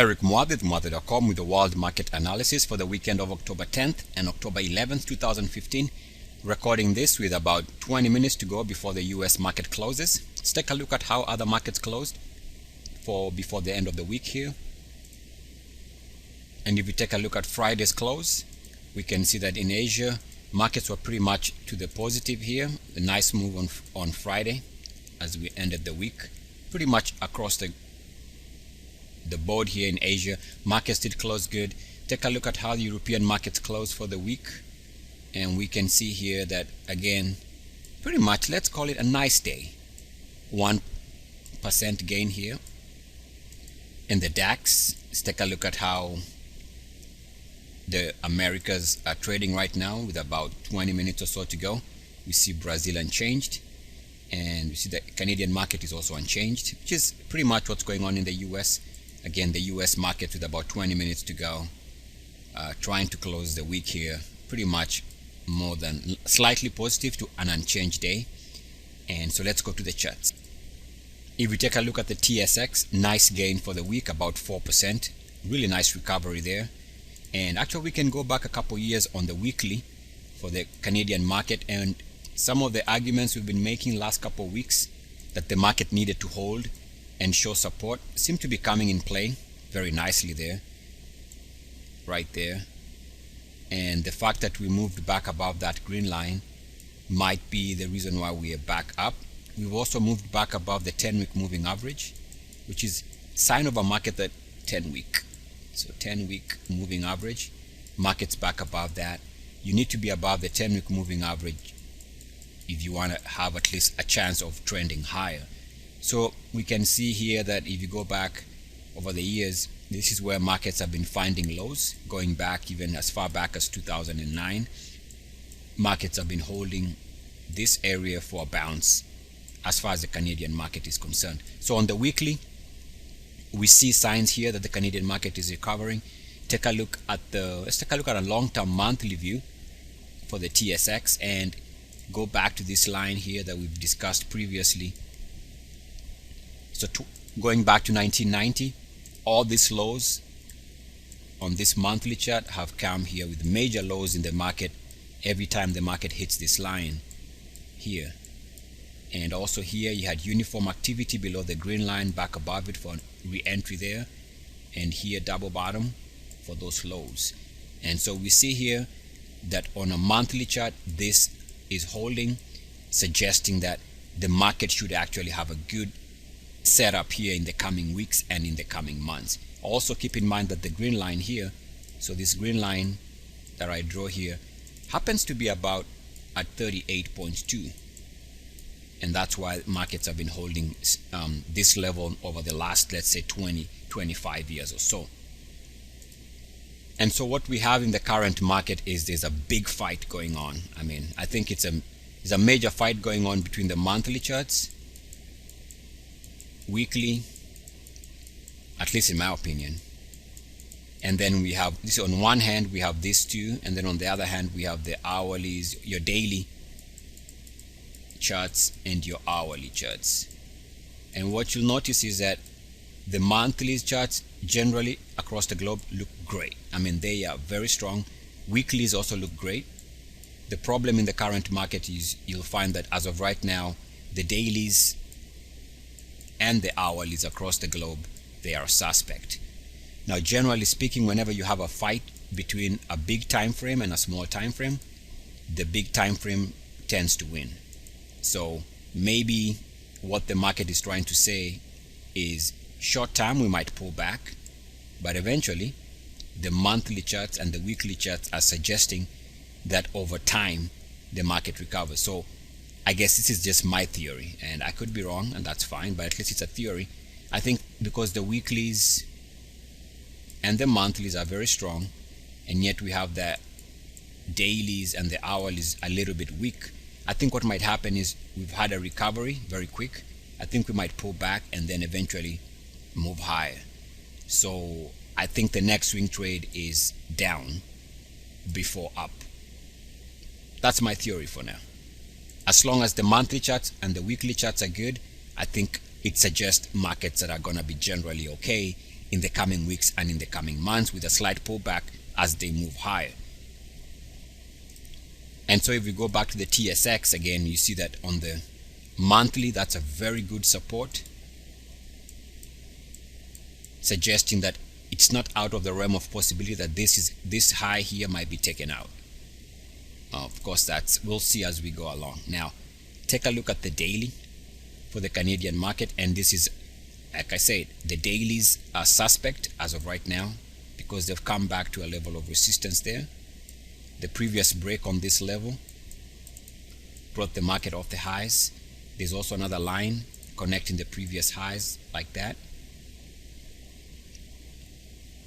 Eric Muadid, Muadid.com, with the world market analysis for the weekend of October 10th and October 11th, 2015. Recording this with about 20 minutes to go before the US market closes. Let's take a look at how other markets closed before the end of the week here. And if we take a look at Friday's close, we can see that in Asia, markets were pretty much to the positive here. A nice move on Friday as we ended the week. Pretty much across the board here in Asia, markets did close good. Take a look at how the European markets closed for the week, and we can see here that again, pretty much, let's call it a nice day. 1% gain here. In the DAX, let's take a look at how the Americas are trading right now with about 20 minutes or so to go. We see Brazil unchanged, and we see the Canadian market is also unchanged, which is pretty much what's going on in the US. Again, the US market with about 20 minutes to go, trying to close the week here pretty much more than slightly positive to an unchanged day. And so let's go to the charts. If we take a look at the TSX, nice gain for the week, about 4%. Really nice recovery there. And actually we can go back a couple years on the weekly for the Canadian market, and some of the arguments we've been making last couple of weeks that the market needed to hold and show support seem to be coming in play very nicely there, right there. And the fact that we moved back above that green line might be the reason why we are back up. We've also moved back above the 10-week moving average, which is sign of a market that 10-week. So 10-week moving average, market's back above that. You need to be above the 10-week moving average if you want to have at least a chance of trending higher. So we can see here that if you go back over the years, this is where markets have been finding lows, going back even as far back as 2009. Markets have been holding this area for a bounce as far as the Canadian market is concerned. So on the weekly, we see signs here that the Canadian market is recovering. Let's take a look at a long-term monthly view for the TSX and go back to this line here that we've discussed previously. So going back to 1990, all these lows on this monthly chart have come here with major lows in the market every time the market hits this line here. And also here you had uniform activity below the green line, back above it for re-entry there, and here double bottom for those lows. And so we see here that on a monthly chart this is holding, suggesting that the market should actually have a good setup here in the coming weeks and in the coming months. Also keep in mind that the green line here, so this green line that I draw here, happens to be about at 38.2, and that's why markets have been holding this level over the last, let's say, 20-25 years or so. And so what we have in the current market is there's a big fight going on. I mean, I think it's a major fight going on between the monthly charts, weekly, at least in my opinion, and then we have this. On one hand we have these two, and then on the other hand we have the hourlies, your daily charts and your hourly charts. And what you'll notice is that the monthly charts generally across the globe look great. I mean, they are very strong. Weeklies also look great. The problem in the current market is you'll find that as of right now, the dailies and the hourlies across the globe, they are suspect. Now, generally speaking, whenever you have a fight between a big time frame and a small time frame, the big time frame tends to win. So maybe what the market is trying to say is short term we might pull back, but eventually the monthly charts and the weekly charts are suggesting that over time the market recovers. So I guess this is just my theory, and I could be wrong, and that's fine, but at least it's a theory. I think because the weeklies and the monthlies are very strong, and yet we have the dailies and the hourlies a little bit weak, I think what might happen is we've had a recovery very quick. I think we might pull back and then eventually move higher. So I think the next swing trade is down before up. That's my theory for now. As long as the monthly charts and the weekly charts are good, I think it suggests markets that are going to be generally okay, in the coming weeks and in the coming months, with a slight pullback as they move higher. And so if we go back to the TSX again, you see that on the monthly, that's a very good support, suggesting that it's not out of the realm of possibility that this high here might be taken out. Of course, we'll see as we go along. Now, take a look at the daily for the Canadian market, and this is, like I said, the dailies are suspect as of right now because they've come back to a level of resistance there. The previous break on this level brought the market off the highs. There's also another line connecting the previous highs like that,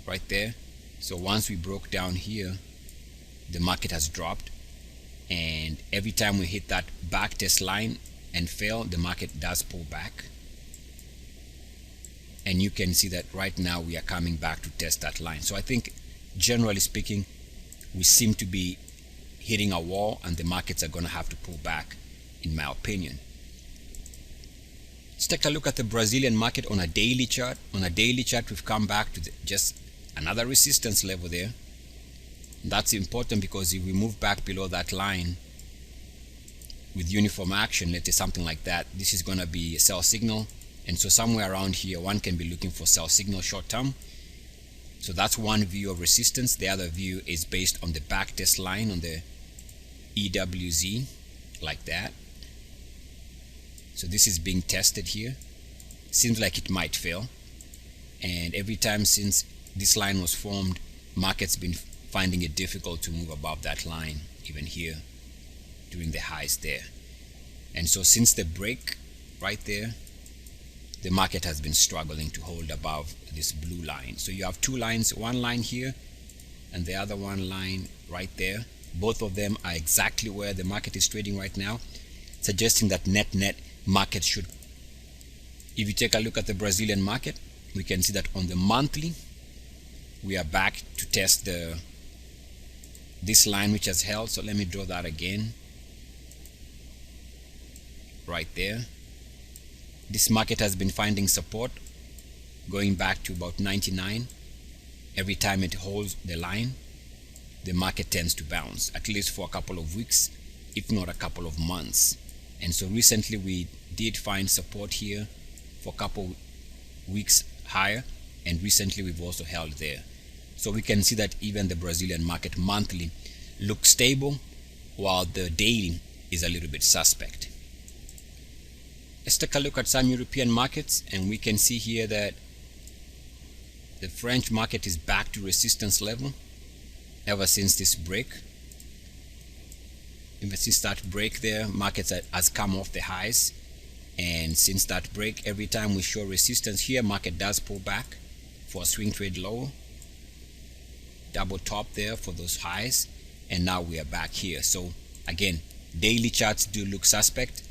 right there. So once we broke down here, the market has dropped, and every time we hit that back test line and fail, the market does pull back. And you can see that right now we are coming back to test that line. So I think, generally speaking, we seem to be hitting a wall, and the markets are going to have to pull back, in my opinion. Let's take a look at the Brazilian market on a daily chart. On a daily chart, we've come back to just another resistance level there. That's important because if we move back below that line with uniform action, let's say something like that, this is going to be a sell signal. And so somewhere around here, one can be looking for sell signal short term. So that's one view of resistance. The other view is based on the back test line on the EWZ, like that. So this is being tested here. Seems like it might fail. And every time since this line was formed, market's been finding it difficult to move above that line, even here during the highs there. And so since the break right there, the market has been struggling to hold above this blue line. So you have two lines, one line here and the other one line right there. Both of them are exactly where the market is trading right now, suggesting that net market should. If you take a look at the Brazilian market, we can see that on the monthly we are back to test this line which has held. So let me draw that again right there. This market has been finding support going back to about 99. Every time it holds the line, the market tends to bounce, at least for a couple of weeks, if not a couple of months. And so recently we did find support here for a couple weeks higher, and recently we've also held there. So we can see that even the Brazilian market monthly looks stable, while the daily is a little bit suspect. Let's take a look at some European markets, and we can see here that the French market is back to resistance level ever since this break. Ever since that break there, markets has come off the highs, and since that break, every time we show resistance here, market does pull back for a swing trade low, double top there for those highs, and now we are back here. So again, daily charts do look suspect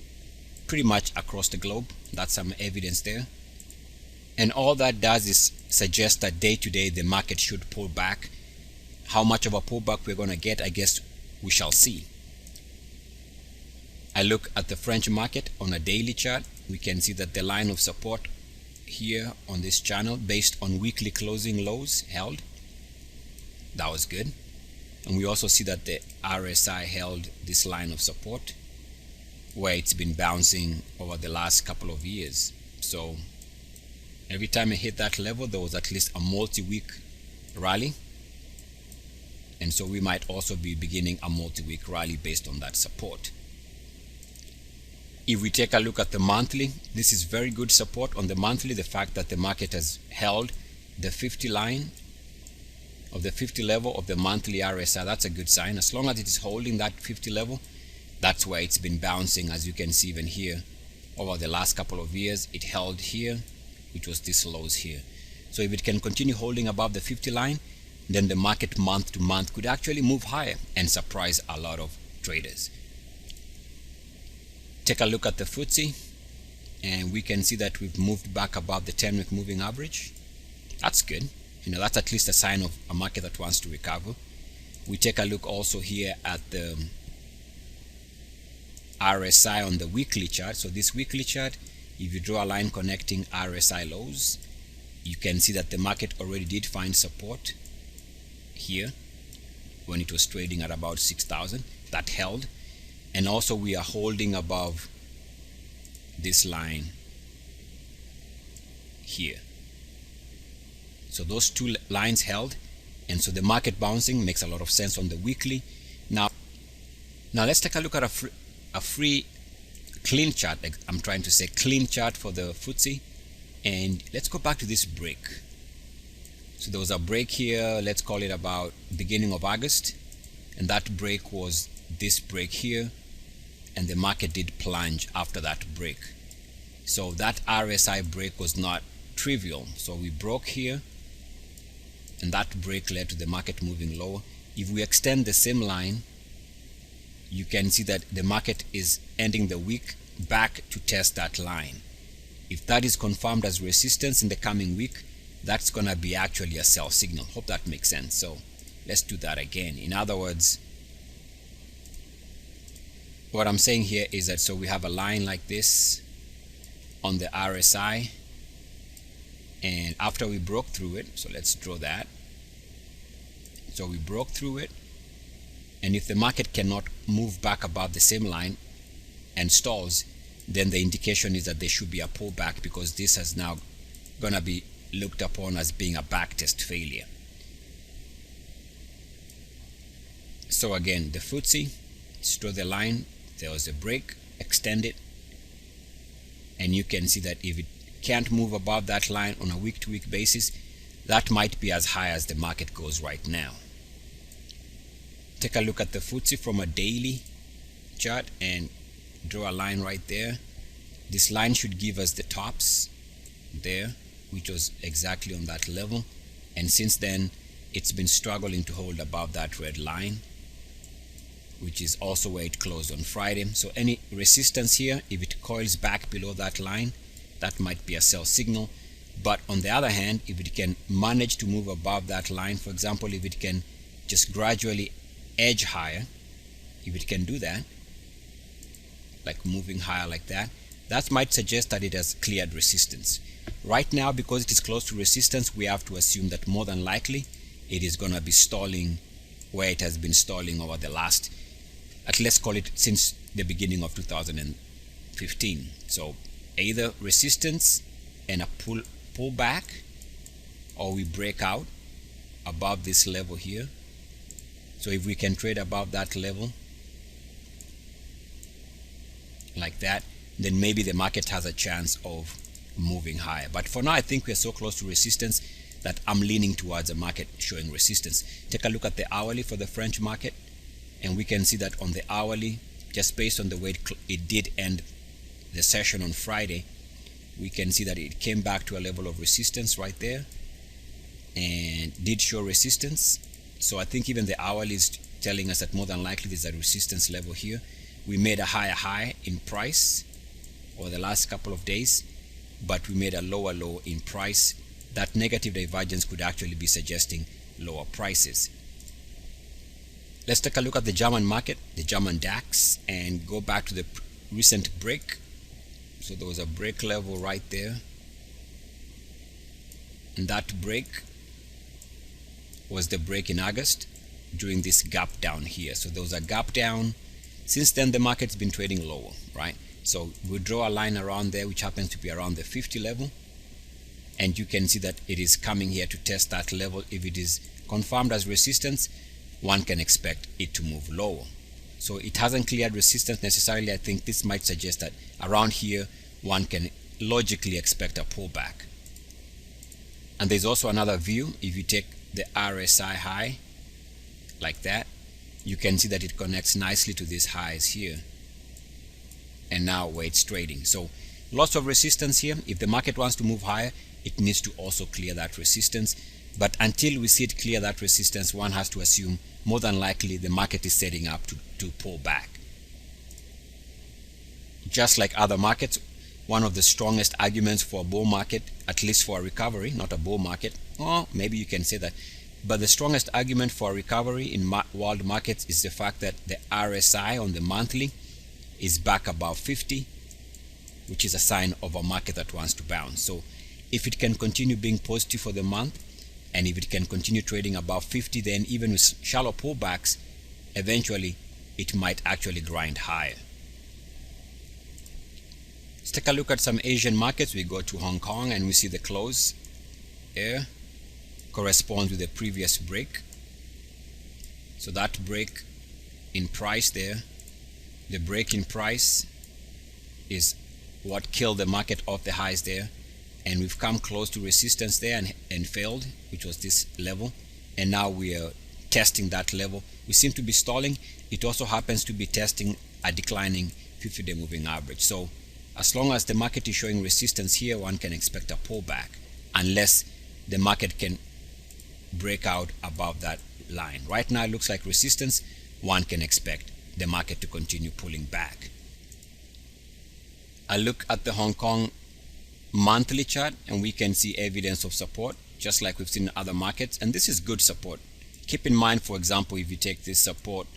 pretty much across the globe. That's some evidence there, and all that does is suggest that day to day the market should pull back. How much of a pullback we're going to get, I guess we shall see. I look at the French market on a daily chart. We can see that the line of support here on this channel based on weekly closing lows held. That was good. And we also see that the RSI held this line of support where it's been bouncing over the last couple of years. So every time I hit that level, there was at least a multi-week rally, and so we might also be beginning a multi-week rally based on that support. If we take a look at the monthly, this is very good support on the monthly. The fact that the market has held the 50 line of the 50 level of the monthly RSI, that's a good sign. As long as it is holding that 50 level, that's where it's been bouncing. As you can see even here, over the last couple of years, it held here, which was this lows here. So if it can continue holding above the 50 line, then the market month to month could actually move higher and surprise a lot of traders. Take a look at the FTSE, and we can see that we've moved back above the 10-week moving average. That's good. That's at least a sign of a market that wants to recover. We take a look also here at the RSI on the weekly chart. So this weekly chart, if you draw a line connecting RSI lows, you can see that the market already did find support here when it was trading at about 6,000. That held, and also we are holding above this line here. So those two lines held, and so the market bouncing makes a lot of sense on the weekly. Now let's take a look at a free clean chart. I'm trying to say clean chart for the FTSE, and let's go back to this break. So there was a break here, let's call it about beginning of August, and that break was this break here, and the market did plunge after that break. So that RSI break was not trivial. So we broke here, and that break led to the market moving lower. If we extend the same line, you can see that the market is ending the week back to test that line. If that is confirmed as resistance in the coming week, that's gonna be actually a sell signal. Hope that makes sense. So let's do that again. In other words, what I'm saying here is that, so we have a line like this on the RSI, and after we broke through it, so let's draw that. So we broke through it, and if the market cannot move back above the same line and stalls, then the indication is that there should be a pullback, because this is now gonna be looked upon as being a backtest failure. So again, the FTSE, let's draw the line. There was a break, extend it, and you can see that if it can't move above that line on a week-to-week basis, that might be as high as the market goes right now. Take a look at the FTSE from a daily chart and draw a line right there. This line should give us the tops there, which was exactly on that level, and since then it's been struggling to hold above that red line, which is also where it closed on Friday. So any resistance here, if it coils back below that line, that might be a sell signal. But on the other hand, if it can manage to move above that line, for example, if it can just gradually edge higher, if it can do that, like moving higher like that, that might suggest that it has cleared resistance. Right now, because it is close to resistance, we have to assume that more than likely it is going to be stalling where it has been stalling over the last, let's call it since the beginning of 2015. So either resistance and a pull back, or we break out above this level here. So if we can trade above that level like that, then maybe the market has a chance of moving higher. But for now, I think we're so close to resistance that I'm leaning towards the market showing resistance. Take a look at the hourly for the French market, and we can see that on the hourly, just based on the way it did end the session on Friday, we can see that it came back to a level of resistance right there and did show resistance. So I think even the hourly is telling us that more than likely there's a resistance level here. We made a higher high in price over the last couple of days, but we made a lower low in price. That negative divergence could actually be suggesting lower prices. Let's take a look at the German market, the German DAX, and go back to the recent break. So there was a break level right there, and that break was the break in August during this gap down here. So there was a gap down. Since then, the market's been trading lower, right? So we draw a line around there, which happens to be around the 50 level, and you can see that it is coming here to test that level. If it is confirmed as resistance, one can expect it to move lower. So it hasn't cleared resistance necessarily. I think this might suggest that around here one can logically expect a pullback. And there's also another view. If you take the RSI high like that, you can see that it connects nicely to these highs here, and now where it's trading. So lots of resistance here. If the market wants to move higher, it needs to also clear that resistance. But until we see it clear that resistance, one has to assume more than likely the market is setting up to pull back. Just like other markets, one of the strongest arguments for a bull market, at least for a recovery, not a bull market, or maybe you can say that, but the strongest argument for a recovery in world markets is the fact that the RSI on the monthly is back above 50, which is a sign of a market that wants to bounce. So If it can continue being positive for the month, and if it can continue trading above 50, then even with shallow pullbacks, eventually it might actually grind higher. Let's take a look at some Asian markets. We go to Hong Kong and we see the close here corresponds with the previous break. So that break in price there, the break in price is what killed the market off the highs there, and we've come close to resistance there and failed, which was this level, and now we are testing that level. We seem to be stalling. It also happens to be testing a declining 50-day moving average. So as long as the market is showing resistance here, one can expect a pullback unless the market can break out above that line. Right now it looks like resistance. One can expect the market to continue pulling back. I look at the Hong Kong monthly chart and we can see evidence of support just like we've seen in other markets, and this is good support. Keep in mind, for example, if you take this support,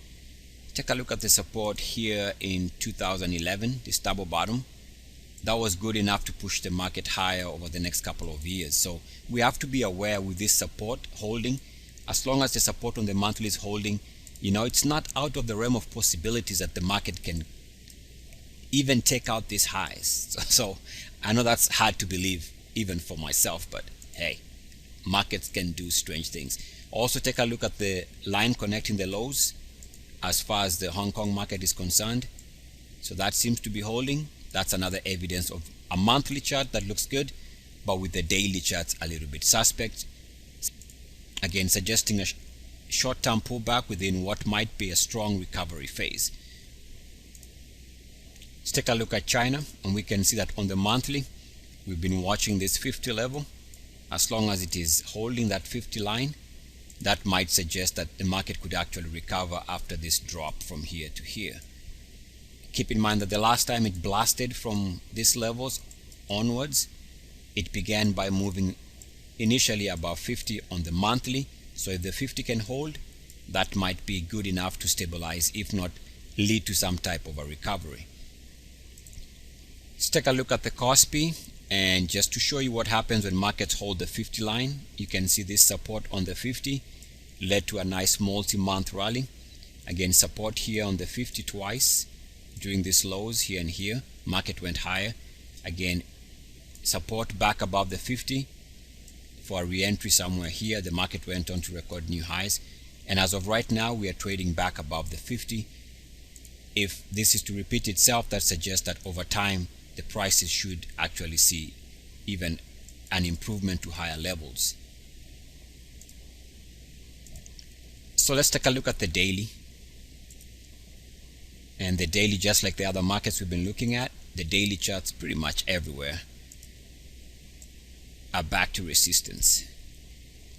take a look at the support here in 2011, this double bottom, that was good enough to push the market higher over the next couple of years. So we have to be aware with this support holding. As long as the support on the monthly is holding, you know, it's not out of the realm of possibilities that the market can even take out these highs. So I know that's hard to believe even for myself, but hey, markets can do strange things. Also take a look at the line connecting the lows as far as the Hong Kong market is concerned. So that seems to be holding. That's another evidence of a monthly chart that looks good, but with the daily charts a little bit suspect. Again, suggesting a short-term pullback within what might be a strong recovery phase. Let's take a look at China, and we can see that on the monthly, we've been watching this 50 level. As long as it is holding that 50 line, that might suggest that the market could actually recover after this drop from here to here. Keep in mind that the last time it blasted from these levels onwards, it began by moving initially above 50 on the monthly. So if the 50 can hold, that might be good enough to stabilize, if not lead to some type of a recovery. Let's take a look at the KOSPI, and just to show you what happens when markets hold the 50 line, you can see this support on the 50 led to a nice multi-month rally. Again, support here on the 50 twice during these lows here and here. Market went higher. Again, support back above the 50 for a re-entry somewhere here. The market went on to record new highs, and as of right now we are trading back above the 50. If this is to repeat itself, that suggests that over time the prices should actually see even an improvement to higher levels. So let's take a look at the daily. And the daily, just like the other markets we've been looking at, the daily charts pretty much everywhere are back to resistance.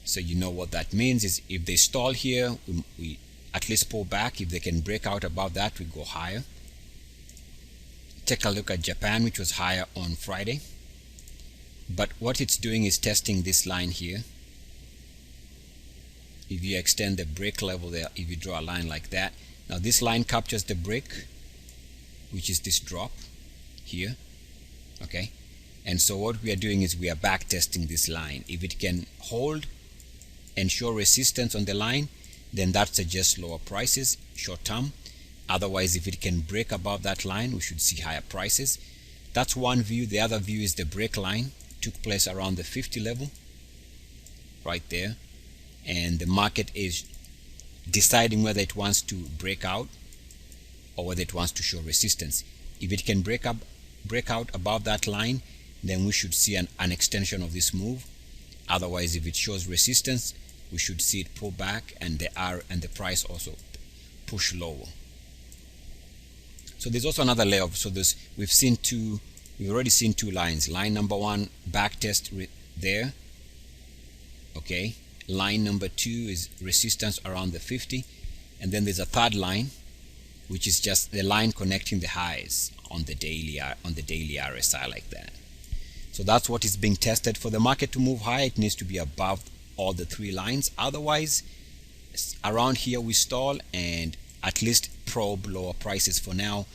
So you know what that means is if they stall here, we at least pull back. If they can break out above that, we go higher. Take a look at Japan, which was higher on Friday, but what it's doing is testing this line here. If you extend the break level there, if you draw a line like that, now this line captures the break, which is this drop here, okay? And so what we are doing is we are back testing this line. If it can hold and show resistance on the line, then that suggests lower prices short term. Otherwise, if it can break above that line, we should see higher prices. That's one view. The other view is the break line took place around the 50 level right there, and the market is deciding whether it wants to break out or whether it wants to show resistance. If it can break out above that line, then we should see an extension of this move. Otherwise, if it shows resistance, we should see it pull back and the price also push lower. So there's also another layer of, so this we've already seen two lines. Line number one, back test there, okay. Line number two is resistance around the 50, and then there's a third line, which is just the line connecting the highs on the daily RSI like that. So that's what is being tested. For the market to move higher, it needs to be above all the three lines. Otherwise, around here we stall and at least probe lower prices for now.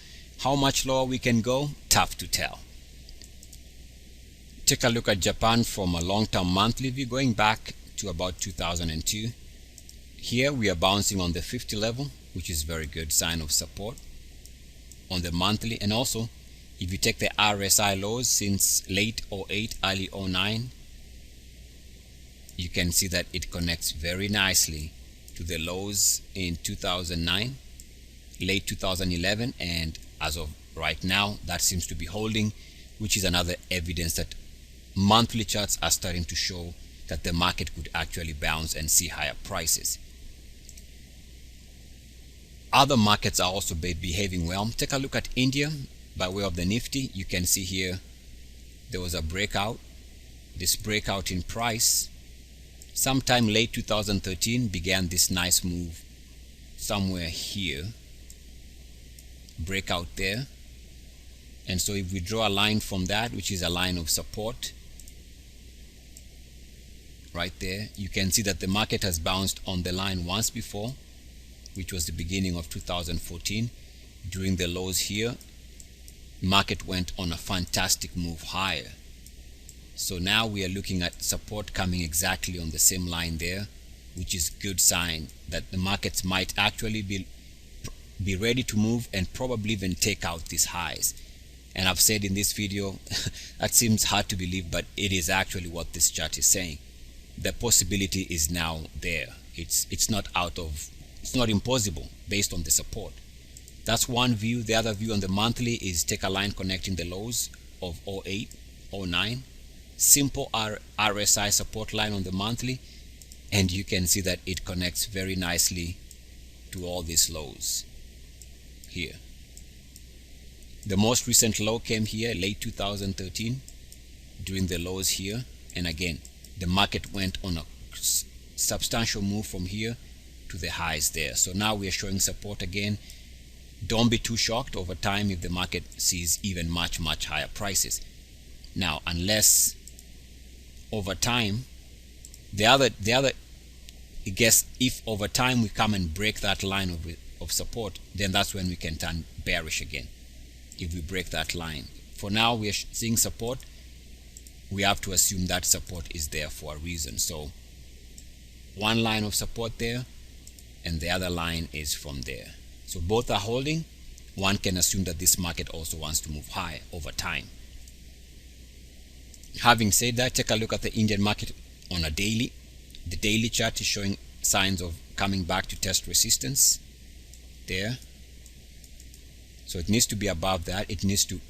How much lower we can go, tough to tell. Take a look at Japan from a long-term monthly view going back to about 2002. Here we are bouncing on the 50 level, which is very good sign of support on the monthly. And also if you take the RSI lows since late 08, early 09, you can see that it connects very nicely to the lows in 2009, late 2011, and as of right now that seems to be holding, which is another evidence that monthly charts are starting to show that the market could actually bounce and see higher prices. Other markets are also behaving well. Take a look at India by way of the Nifty. You can see here there was a breakout. This breakout in price sometime late 2013 began this nice move somewhere here, breakout there. And so if we draw a line from that, which is a line of support right there, you can see that the market has bounced on the line once before, which was the beginning of 2014. During the lows here, market went on a fantastic move higher. So now we are looking at support coming exactly on the same line there, which is good sign that the markets might actually be ready to move and probably even take out these highs. And I've said in this video that seems hard to believe, but it is actually what this chart is saying. The possibility is now there. It's not impossible based on the support. That's one view. The other view on the monthly is take a line connecting the lows of 08, 09, simple RSI support line on the monthly, and you can see that it connects very nicely to all these lows here. The most recent low came here late 2013 during the lows here, and again the market went on a substantial move from here to the highs there. So now we are showing support again. Don't be too shocked over time if the market sees even much higher prices. Now, unless over time I guess if over time we come and break that line of support, then that's when we can turn bearish again. If we break that line, for now we are seeing support. We have to assume that support is there for a reason. So one line of support there and the other line is from there. So both are holding. One can assume that this market also wants to move high over time. Having said that, take a look at the Indian market on a daily. The daily chart is showing signs of coming back to test resistance there. So it needs to be above that. It needs to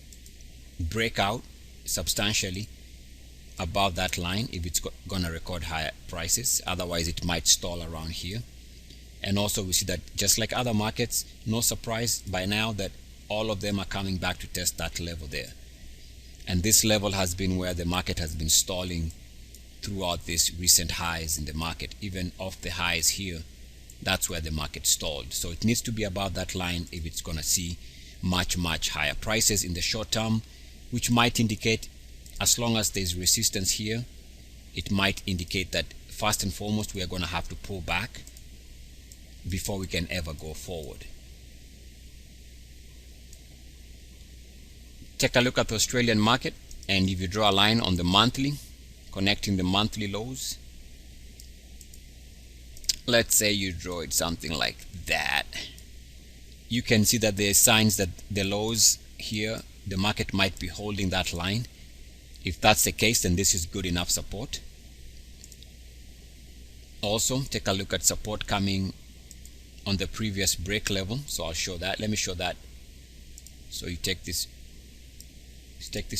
break out substantially above that line if it's gonna record higher prices. Otherwise it might stall around here. And also we see that just like other markets, no surprise by now that all of them are coming back to test that level there. And this level has been where the market has been stalling throughout these recent highs in the market. Even off the highs here, that's where the market stalled. So it needs to be above that line if it's gonna see much higher prices in the short term, which might indicate, as long as there's resistance here, it might indicate that first and foremost we are going to have to pull back before we can ever go forward. Take a look at the Australian market, and if you draw a line on the monthly connecting the monthly lows, let's say you draw it something like that, you can see that there are signs that the lows here, the market might be holding that line. If that's the case, then this is good enough support. Also, take a look at support coming on the previous break level. So I'll show that. Let me show that. So you take this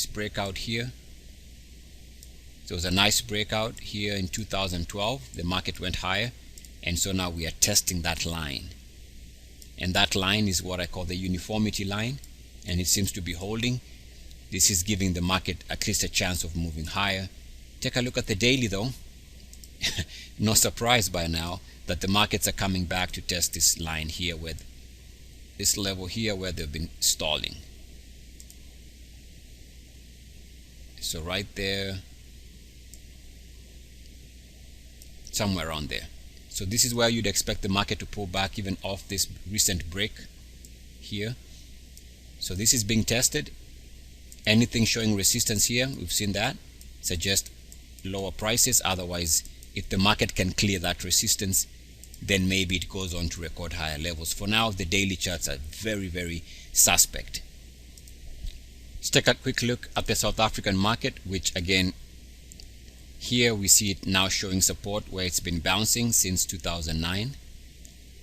breakout here. So it was a nice breakout here in 2012. The market went higher, and so now we are testing that line. And that line is what I call the uniformity line, and it seems to be holding. This is giving the market at least a chance of moving higher. Take a look at the daily though. No surprise by now that the markets are coming back to test this line here, with this level here where they've been stalling. So right there, somewhere around there. So this is where you'd expect the market to pull back even off this recent break here. So this is being tested. Anything showing resistance here, we've seen that. suggest lower prices. Otherwise, if the market can clear that resistance, then maybe it goes on to record higher levels. For now, the daily charts are very, very suspect. Let's take a quick look at the South African market, which again, here we see it now showing support where it's been bouncing since 2009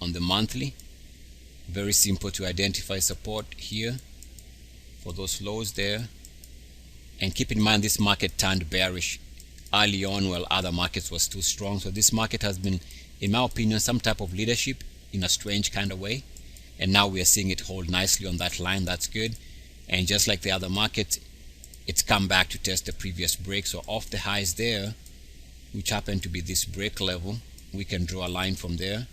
on the monthly. Very simple to identify support here for those lows there. And keep in mind, this market turned bearish early on while other markets were still strong. So this market has been, in my opinion, some type of leadership in a strange kind of way. And now we are seeing it hold nicely on that line. That's good. And just like the other market, it's come back to test the previous break. So off the highs there, which happen to be this break level, we can draw a line from there.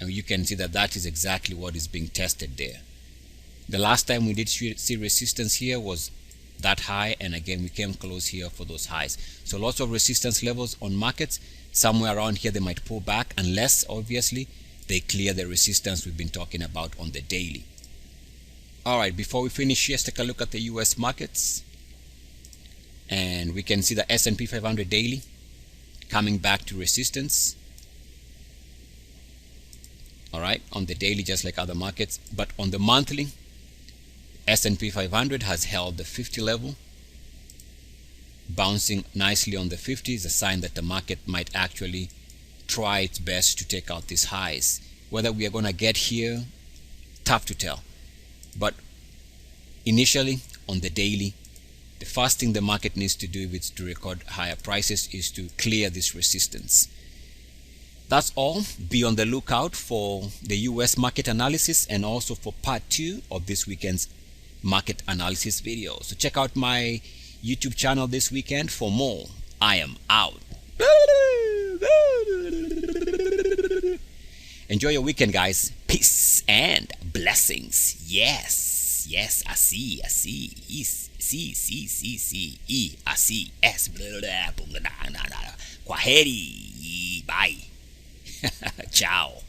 And you can see that that is exactly what is being tested there. The last time we did see resistance here was that high, and again we came close here for those highs. So lots of resistance levels on markets. Somewhere around here they might pull back, unless obviously they clear the resistance we've been talking about on the daily. Alright, before we finish here, let's take a look at the US markets. And we can see the S&P 500 daily coming back to resistance. Alright, on the daily, just like other markets. But on the monthly, S&P 500 has held the 50 level. Bouncing nicely on the 50 is a sign that the market might actually try its best to take out these highs. Whether we are going to get here, tough to tell. But initially, on the daily, the first thing the market needs to do if it's to record higher prices is to clear this resistance. That's all. Be on the lookout for the US market analysis and also for part 2 of this weekend's market analysis video. So check out my YouTube channel this weekend for more. I am out. Enjoy your weekend, guys. Peace and blessings. Yes, yes, I see. Kwaheri. Bye. Ciao.